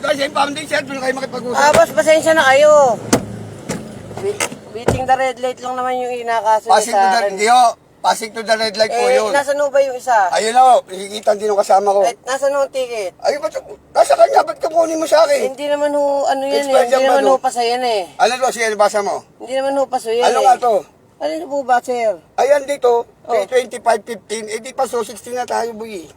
Kasi impounding sir, doon kayo makipag-usap. Boss, pasensya na kayo. Beating the red light lang naman yung inakaso Passing to sa the, akin. hindi ho. Passing to the red light po yun. Nasaan ho ba yung isa? Ayun ho, nakikita din yung kasama ko. Nasaan ho ang ticket? Ayun, nasa kanya, ba't kukunin mo sa akin? Hindi naman ho, ano yan Expired hindi yan ba, naman no? ho paso yan Ano to, sige, basa mo. Hindi naman ho paso yan Ano nga to? Ano po ba, sir? Ayan dito, Oh. 2515, di pa so 16 na tayo, boy.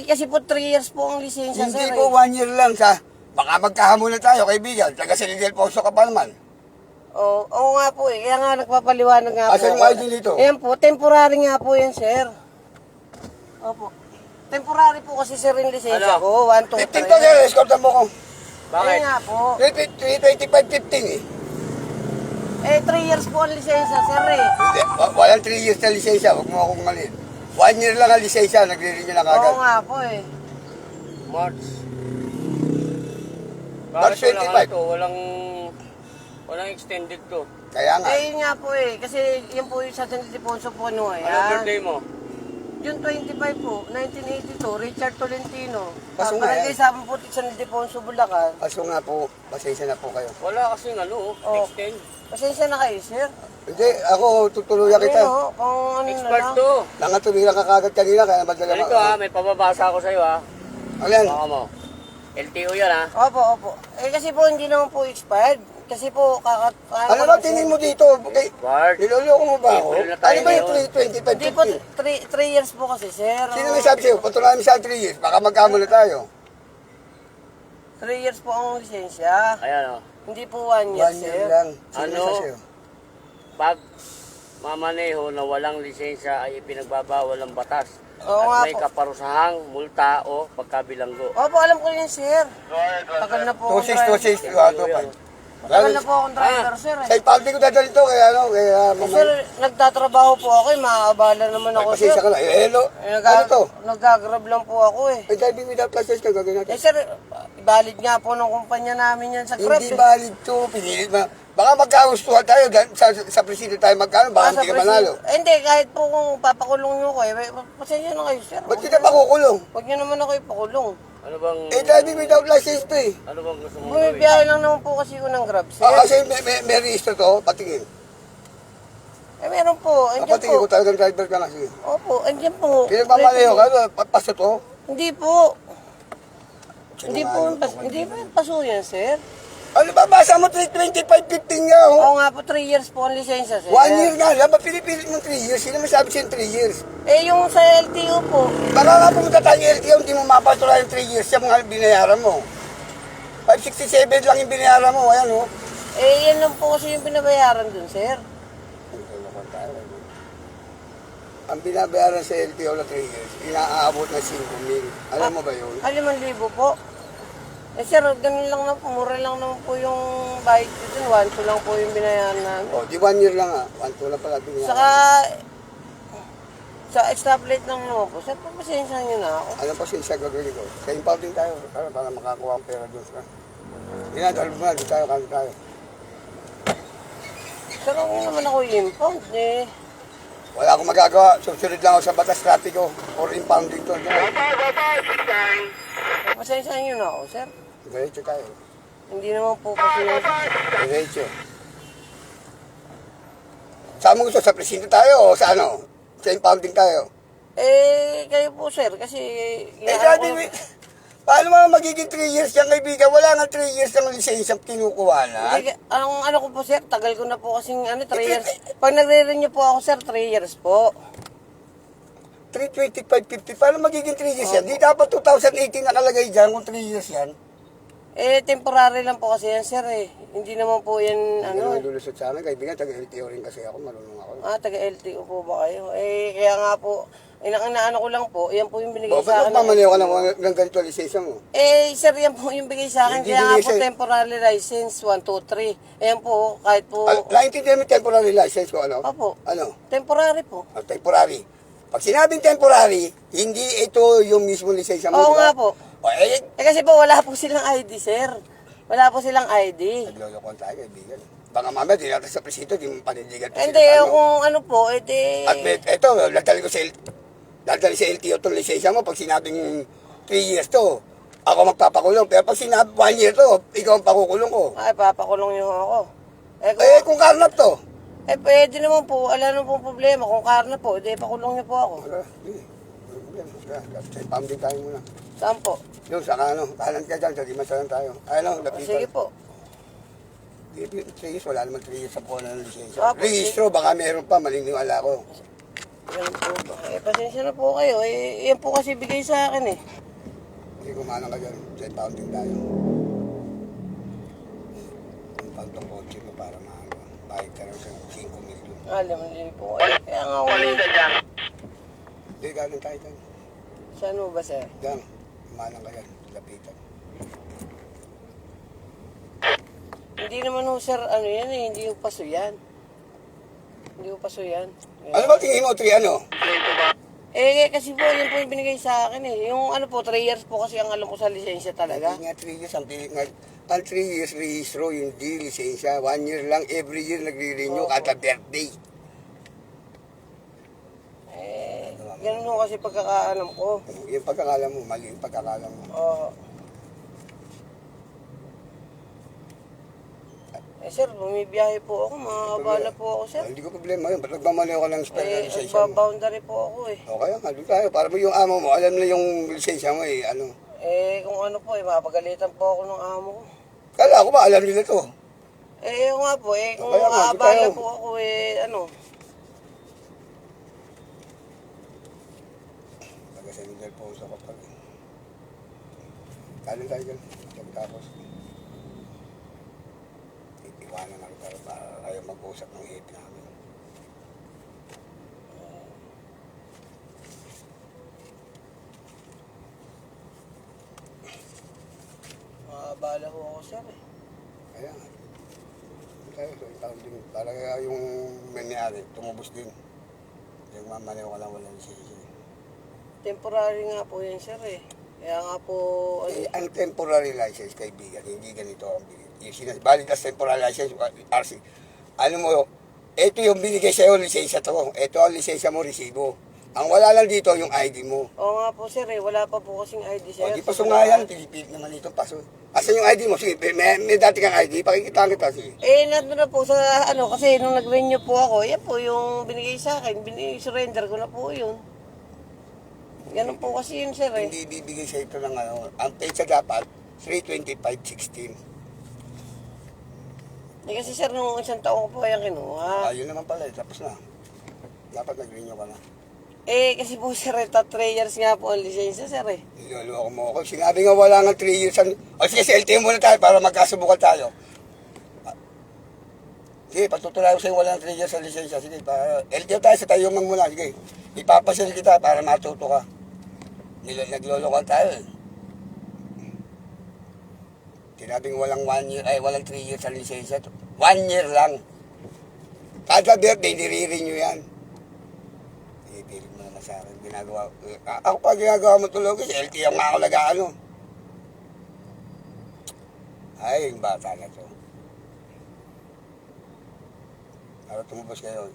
Kasi po 3 years po ang lisensya, Hindi sir. po 1 year lang sa, baka magkahamunan tayo, kaibigan. Taga San Miguel Poso ka pa naman. Oo nga po Kaya nga nagpapaliwanag nga po. Asan yung ID dito? Ayan po, temporary nga po yan, sir. Opo. Temporary po kasi, sir, yung lisensya ko. 1, 2, 15 to, sir, 3. escortan mo ko. Bakit? Nga po. 2515 eh. 3 years po ang lisensya, sir eh. Hindi, walang 3 years na lisensya, huwag mo akong malin. 1 year lang ang lisensya, nagre-renew na kagad. Oo nga po March. March 25. Walang extended to. Kaya nga. Yun nga po kasi yun po yung sa San Ildefonso po ano Anong birthday mo? June 25 po, 1982, Richard Tolentino. Kaso nga Barangay yan. Sabang Putik, San Ildefonso, Bulacan. Kaso nga po, pasensya na po kayo. Wala kasing extend. Pasensya na kayo, sir. Hindi, ako tutuluyan kita. Ano, kung ano na Expert lang. to. Nangatuluyan ka kagad kanina, kaya madala Ganito may pababasa ako sa'yo Ano yan? Baka mo. LTO yan Opo. Kasi po hindi naman po expired. Kasi po Ano ba tingin mo dito? Okay. Bart. Niloloko mo ba ako? April na tayo Ano ba yung ngayon. Hindi po, 325? 3 years po kasi, sir. Sino may sabi sa'yo? Patunayan mo sa 3 years, baka magkamula tayo. 3 years po ang lisensya. Ayan Hindi po 1 year, 1 sir. year lang. Sino Ano? may sabi sa'yo? Pag mamaneho na walang lisensya ay ipinagbabawal ng batas. Oo nga At may po. kaparusahang multa o pagkabilanggo. Opo, alam ko yun, sir. Tagal na po akong 2626, driver. 225. Tagal na po akong driver, sir. Sa ipaldi ko dadalhin to, kaya ano, kaya Sir, nagtatrabaho po ako maaabala naman ako, sir. pasensya ka na. Hello? Ano to? Nagagrab lang po ako Ay, driving without license ka, gagawin natin. sir, valid nga po ng kumpanya namin yan sa Grab. Hindi valid to, pinilit mo. Baka magkagustuhan tayo, sa presidente tayo magkano, baka hindi ka manalo. Hindi, kahit po kung papakulong nyo ko, pasensya na kayo, sir. Ba't kita makukulong? Huwag nyo naman ako ipakulong. Ano bang Driving without license to eh. ano bang gusto mong gawin? Bumibiyahe lang naman po kasi ko ng Grab, sir. Kasi may register to, patingin. Meron po, andyan Patingin ko po. talagang driver ka na. Sige. Opo, andyan po. Pinagmamalayo ka, paso to. Hindi po. Hindi po yung paso yan, sir. Ano ba, basa mo 325.15 nga, oh. Oo nga po, 3 years po ang lisensya, sir. 1 year nga lang, pinipilit mo 3 years. Sino may sabi sa'yo 3 years? Yung sa LTO po, Baka nga pumunta tayo LTO, hindi mo mapatula yung 3 years yung mga binayaran mo. 567 lang yung binayaran mo, ayan, oh. yan lang po kasi yung binabayaran dun, sir. Ang binabayaran sa LTO na 3 years, inaabot na 5,000. Alam mo ba yun? 5,000 po. Sir, ganun lang na po, mura lang naman po yung bayad ko dun. 1,2 lang po yung binayaran namin. O, di 1 year lang ah. 1,2 lang pala binayaran. Saka, sa stoplight lang naman po. Sir, pagpasensya nyo na ako. Ano pa siya gagawin ko? Sa impounding tayo, para makakuha ang pera doon sa... Inadalo mo na, di tayo, kami tayo. Sir, ako naman ako impound eh. Wala akong magagawa. Susunod lang ako sa batas trapiko or impounding to. Pagpasensya nyo na ako, sir. Diretso tayo. Hindi naman po kasi yung... Diretso. Saan mo gusto? Sa presinto tayo o sa ano? Sa impounding tayo? Kayo po, sir, kasi... Sabi mo, paano mga magiging 3 years yung kaibigan? Wala nga 3 years ng lisensya kinukuha na. Ang ano ko po, sir, tagal ko na po kasing 3 years. Pag nagre-renew po ako, sir, 3 years po. 325.50. Paano magiging 3 years yan? Di dapat 2018 nakalagay dyan kung 3 years yan. Temporary lang po kasi yan, sir eh. Hindi naman po yan, Ano? Lulusot sa amin, kaibigan, taga-LTO rin kasi ako, marunong ako. taga-LTO po ba kayo? Kaya nga po, inaano ko lang po, yan po yung binigay Ba't sa akin. magmamaliw ka ng ganito lisensya mo? Sir, yan po yung bigay sa akin. Hindi Kaya nga binigay po, sa'yo. temporary license, 1, 2, 3. Ayan po, kahit po... Naintindihan mo yung temporary license ko, ano? Opo. Ano? Temporary po. Temporary. Pag sinabing temporary, hindi ito yung mismo lisensya mo, Oo di ba? nga po. O, Kasi po, wala po silang ID, sir. Wala po silang ID. naglolokon tayo, kaibigan. Baka mamaya, di natin sa presito, di mo panindigan. Hindi, kung ano po, At ito, dadali sa LTO itong lisensya mo pag sinabing 3 years to. ako magpapakulong. Pero pag sinabi 1 year to, ikaw ang pakukulong ko. Ay, papakulong niyo ako. Kung karnap to. Pwede naman po. Wala naman pong problema. Kung karna po, pakulong niyo po ako. Sa pounding tayo muna. Saan po? Yung sa kanan ka dyan, sa Dimasalan tayo. Lapitan. Sige po. 3 years, wala naman 3 years sa po ng lisensya. Ah, po, Registro, baka meron pa, maliniwala ko. Yan po ba? Pasensya na po kayo. Yan po kasi bigay sa akin eh. Hindi kumanan ka dyan, sa pounding tayo. Ang pantong kotse mo para maano. Bakit ka lang sa 5 million. Alam mo din po kayo. Kaya nga ako Hindi, galing tayo dyan. Saan mo ba, sir? Dyan, kumanan ka dyan, lapitan. Hindi naman ho, sir, ano yan eh. Hindi ho paso yan. Hindi ho paso yan. Ano ba tingin mo, 3 ano? Kasi po, yan po yung binigay sa akin eh. Yung ano po, 3 years po kasi ang alam ko sa lisensya talaga. Hindi nga 3 years, ang 3 years registro, hindi lisensya. 1 year lang, every year nagre-renew kada birthday. Ganun ho kasi pagkakaalam ko. Yung pagkakala mo, mali yung pagkakala mo. Oo. Sir, bumibiyahe po ako. Makakabala po ako, sir. Hindi ko problema yun. Ba't nagmamali ako ng spare na lisensya mo? Nagbaboundary po ako eh. O kaya nga, doon tayo. Para mo yung amo mo, alam na yung lisensya mo eh. Ano? Kung ano po mapagalitan po ako ng amo ko. Kala ko ba, alam nila to. Yung nga po, kung Kaya nga, makakabala tayo. po ako Taga-seminar po sa kapag. Kanin tayo dyan. Tapos, itiwanan ako para kayo mag-usap ng hip namin. Makakabala po ako, sir eh. Kaya nga. Tayo, so yung din. Para kaya yung may-ari, tumubos din. Yung mamaliw ka lang walang lisensya. Temporary nga po yan, sir eh. Kaya nga po, Ang temporary license, kaibigan, hindi ganito ang binigay. Yung valid as temporary license, RC. Ano mo, ito yung binigay sa'yo, lisensya to. Ito ang lisensya mo, resibo. Ang wala lang dito, yung ID mo. oo nga po, sir eh. Wala pa po kasing ID, sir. O, di paso nga yan, Pilipid naman ito, paso. Asan yung ID mo? Sige, may dati kang ID, pakikita kita, sige. Nandun na po sa kasi nung nag-renew po ako, yan po yung binigay sa akin. Surrender ko na po yun. Ganun po kasi yun, sir eh. Hindi bibigay sa ito ng ano, ang page dapat, 325.16. Kasi sir, nung isang taon ko po yan kinuha. Ayun naman pala, tapos na. Dapat nag-renew ka na. Kasi po sir, 3 years nga po ang lisensya, sir eh. Niloloko mo ako. Sinabi nga wala nga 3 years. O sige, sa LTO muna tayo para magkasubukan tayo. Sige, patutulayo sa'yo wala nga 3 years sa lisensya. Sige, LTO tayo sa tayo muna. Sige, ipapasil kita para matuto ka. Naglolokohan tayo eh. Sinabing walang 1 year, walang 3 years sa lisensya. 1 year lang. Kada birthday, nire-renew yan. Ipilit mo naman sa akin. Ginagawa, ako pa ginagawa mo tulog kasi LTO nga ako nag-ano. Ay, yung bata na to. Para tumubos kayo.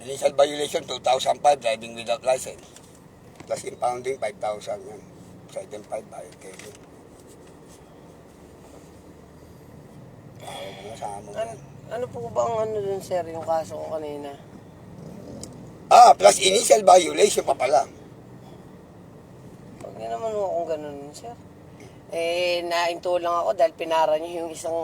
Initial violation, 2005, driving without license. Plus impounding, 5,000 yan. 7.5, bayad kayo. Sama mo yan. Ano po ba ang ano dun, sir, yung kaso ko kanina? Plus initial violation pa pala. Huwag niyo naman ho akong ganun, sir. Nainto lang ako dahil pinara niyo yung isang